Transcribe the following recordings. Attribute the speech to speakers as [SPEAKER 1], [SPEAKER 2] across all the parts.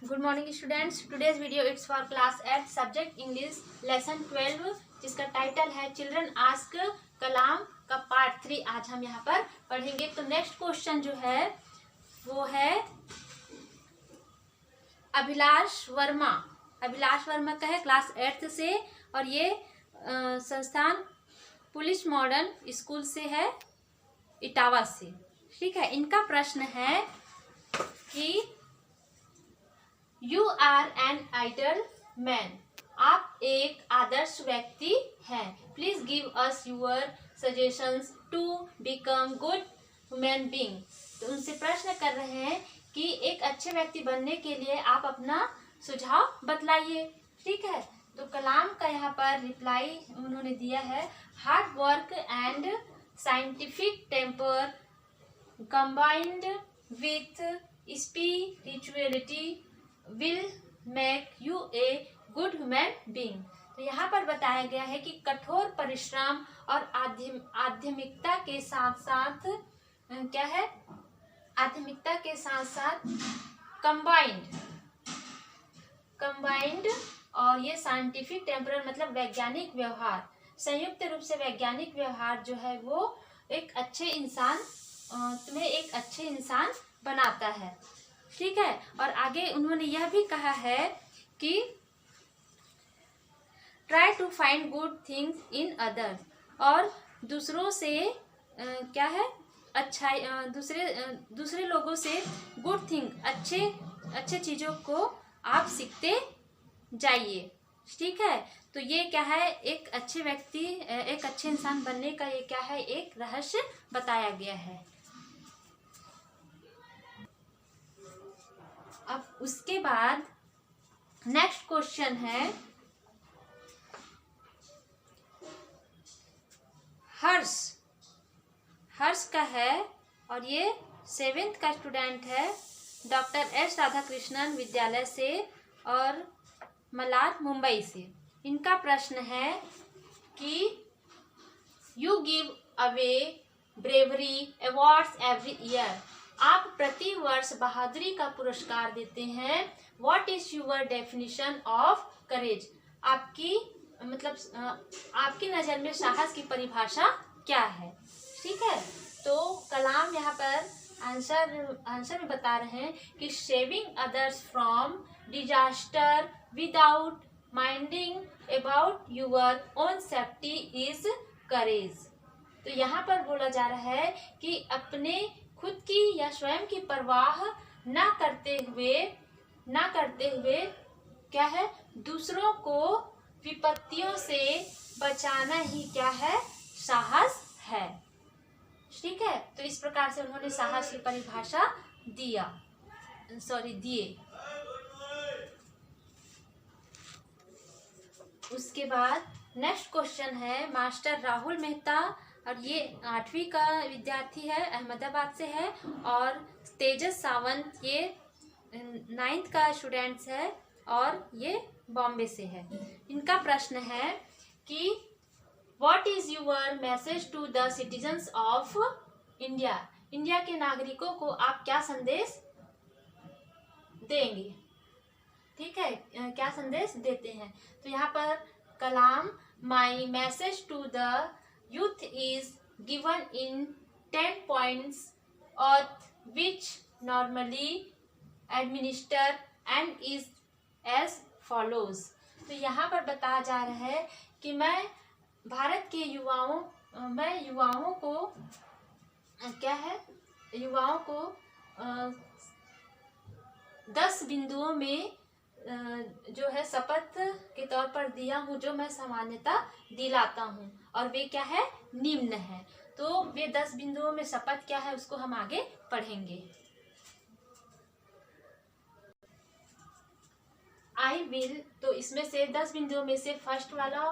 [SPEAKER 1] Good morning students. Today's video it's for class 8 subject English lesson 12 जिसका title है children ask कलाम का part 3 आज हम यहाँ पर पढ़ेंगे। तो नेक्स्ट क्वेश्चन जो है वो है अभिलाष वर्मा का है क्लास 8 से और ये संस्थान पुलिस मॉडर्न स्कूल से है, इटावा से। ठीक है, इनका प्रश्न है कि you are an ideal man, आप एक आदर्श व्यक्ति हैं। Please give us your suggestions to become good human being. तो उनसे प्रश्न कर रहे हैं कि एक अच्छे व्यक्ति बनने के लिए आप अपना सुझाव बतलाइए। ठीक है, तो कलाम का यहाँ पर रिप्लाई उन्होंने दिया है, hard work and scientific temper combined with spirituality will make you a good human being. तो यहाँ पर बताया गया है कि कठोर परिश्रम और आध्यात्मिकता के साथ साथ क्या है, आध्यात्मिकता के साथ साथ कंबाइंड और ये साइंटिफिक टेम्परल मतलब वैज्ञानिक व्यवहार, संयुक्त रूप से वैज्ञानिक व्यवहार जो है वो एक अच्छे इंसान तुम्हें एक अच्छे इंसान बनाता है। ठीक है, और आगे उन्होंने यह भी कहा है कि try to find good things in other, और दूसरों से क्या है अच्छा दूसरे लोगों से गुड थिंग अच्छे चीज़ों को आप सीखते जाइए। ठीक है, तो ये क्या है, एक अच्छे व्यक्ति एक अच्छे इंसान बनने का ये क्या है, एक रहस्य बताया गया है। अब उसके बाद नेक्स्ट क्वेश्चन है हर्ष का है और ये 7th का स्टूडेंट है, डॉक्टर एस राधाकृष्णन विद्यालय से और मलाड मुंबई से। इनका प्रश्न है कि you give away bravery awards every year, आप प्रति वर्ष बहादुरी का पुरस्कार देते हैं। What is your definition of courage, आपकी आपकी नज़र में साहस की परिभाषा क्या है। ठीक है, तो कलाम यहाँ पर आंसर में बता रहे हैं कि saving others from disaster without minding about your own safety is करेज। तो यहाँ पर बोला जा रहा है कि अपने खुद की या स्वयं की परवाह ना करते हुए क्या है, दूसरों को विपत्तियों से बचाना ही क्या है, साहस है। ठीक है, तो इस प्रकार से उन्होंने साहस की परिभाषा दिए। उसके बाद नेक्स्ट क्वेश्चन है मास्टर राहुल मेहता और ये 8वीं का विद्यार्थी है, अहमदाबाद से है, और तेजस सावंत ये 9th का स्टूडेंट्स है और ये बॉम्बे से है। इनका प्रश्न है कि what is your message to the citizens of India, India के नागरिकों को आप क्या संदेश देंगे। ठीक है, क्या संदेश देते हैं। तो यहाँ पर Kalam my message to the youth is given in 10 points of which normally administer and is as follows। तो यहाँ पर बताया जा रहा है कि मैं भारत के युवाओं को क्या है, युवाओं को 10 बिंदुओं में जो है शपथ के तौर पर दिया हूँ, जो मैं सामान्यता दिलाता हूँ, और वे क्या है, निम्न है। तो वे 10 बिंदुओं में शपथ क्या है उसको हम आगे पढ़ेंगे। आई विल, तो इसमें से 10 बिंदुओं में से फर्स्ट वाला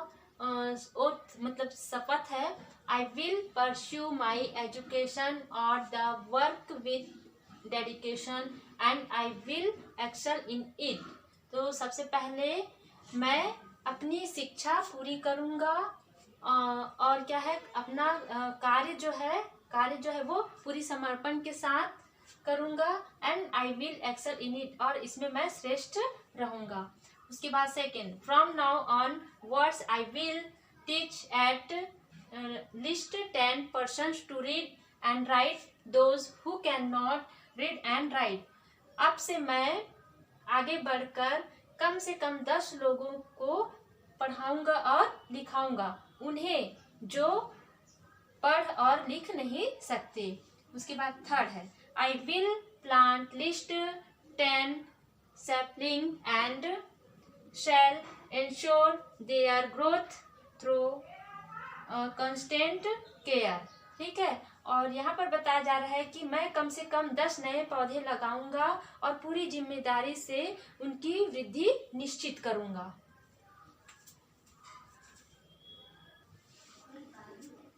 [SPEAKER 1] ओथ मतलब शपथ है, I will pursue my education और the work with dedication and I will excel in it. तो सबसे पहले मैं अपनी शिक्षा पूरी करूँगा और क्या है, अपना कार्य जो है वो पूरी समर्पण के साथ करूँगा and I will excel in it, और इसमें मैं श्रेष्ठ रहूँगा। उसके बाद second, from now onwards I will teach at least 10 persons to read and write those who can not read and write. अब से मैं आगे बढ़कर कम से कम 10 लोगों को पढ़ाऊंगा और लिखाऊंगा, उन्हें जो पढ़ और लिख नहीं सकते। उसके बाद थर्ड है, I will plant least 10 sapling and shall ensure their growth through constant care. ठीक है, और यहाँ पर बताया जा रहा है कि मैं कम से कम 10 नए पौधे लगाऊंगा और पूरी जिम्मेदारी से उनकी वृद्धि निश्चित करूंगा।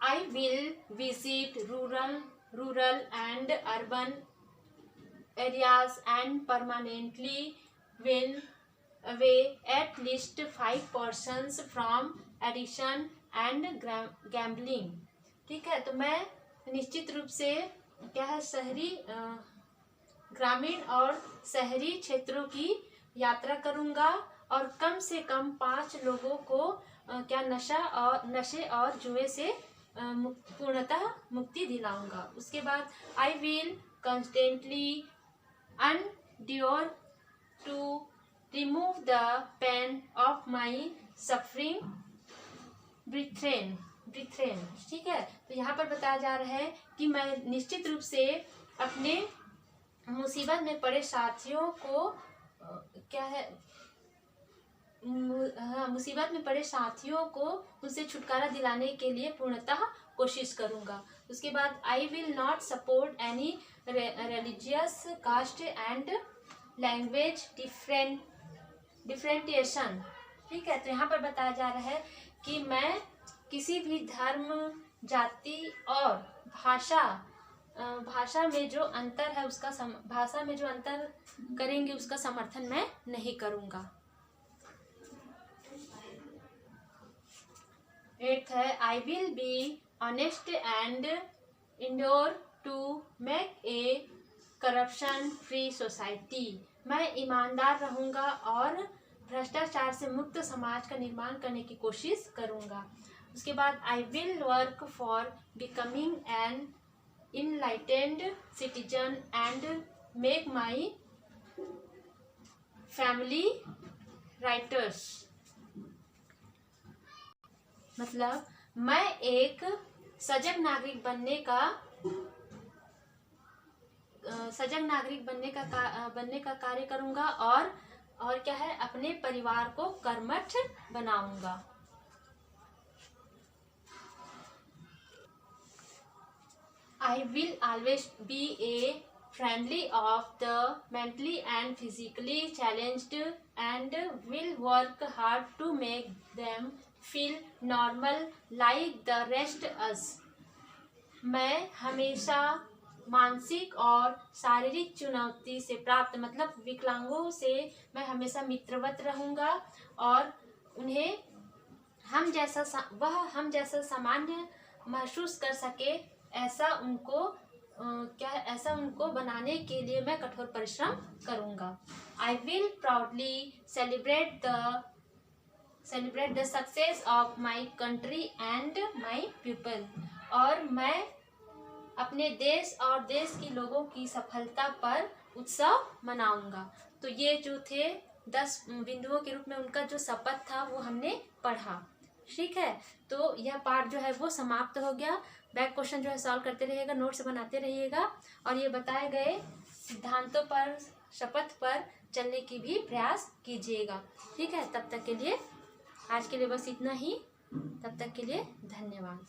[SPEAKER 1] I will visit rural and urban areas and permanently win away at least 5 persons from addiction and gambling। ठीक है, तो मैं निश्चित रूप से क्या है शहरी ग्रामीण और शहरी क्षेत्रों की यात्रा करूंगा और कम से कम 5 लोगों को क्या नशे और जुए से पूर्णतः मुक्ति दिलाऊंगा। उसके बाद I will constantly endure to remove the pain of my suffering brethren. ठीक है, तो यहाँ पर बताया जा रहा है कि मैं निश्चित रूप से अपने मुसीबत में पड़े साथियों को क्या है मुसीबत में पड़े साथियों को उनसे छुटकारा दिलाने के लिए पूर्णतः कोशिश करूंगा। उसके बाद I will not support any religious caste and language differentiation. ठीक है, तो यहाँ पर बताया जा रहा है कि मैं किसी भी धर्म, जाति और भाषा में जो अंतर है भाषा में जो अंतर करेंगे उसका समर्थन मैं नहीं करूँगा। 8th है, I will be honest and endeavour to make a corruption free society. मैं ईमानदार रहूँगा और भ्रष्टाचार से मुक्त समाज का निर्माण करने की कोशिश करूँगा। उसके बाद I will work for becoming an enlightened citizen and make my family writers. मतलब मैं एक सजग नागरिक बनने का कार्य करूंगा और क्या है अपने परिवार को कर्मठ बनाऊंगा। I will always be a friendly of the mentally and physically challenged and will work hard to make them feel normal like the rest us। मैं हमेशा मानसिक और शारीरिक चुनौती से प्राप्त मतलब विकलांगों से मैं हमेशा मित्रवत रहूँगा और उन्हें हम जैसा सामान्य महसूस कर सके ऐसा उनको बनाने के लिए मैं कठोर परिश्रम करूँगा। I will proudly celebrate the success of my country and my people. और मैं अपने देश और देश के लोगों की सफलता पर उत्सव मनाऊंगा। तो ये जो थे 10 बिंदुओं के रूप में उनका जो शपथ था वो हमने पढ़ा। ठीक है, तो यह पार्ट जो है वो समाप्त हो गया। बैक क्वेश्चन जो है सॉल्व करते रहिएगा, नोट्स बनाते रहिएगा और ये बताए गए सिद्धांतों पर शपथ पर चलने की भी प्रयास कीजिएगा। ठीक है, तब तक के लिए आज के लिए बस इतना ही। तब तक के लिए धन्यवाद।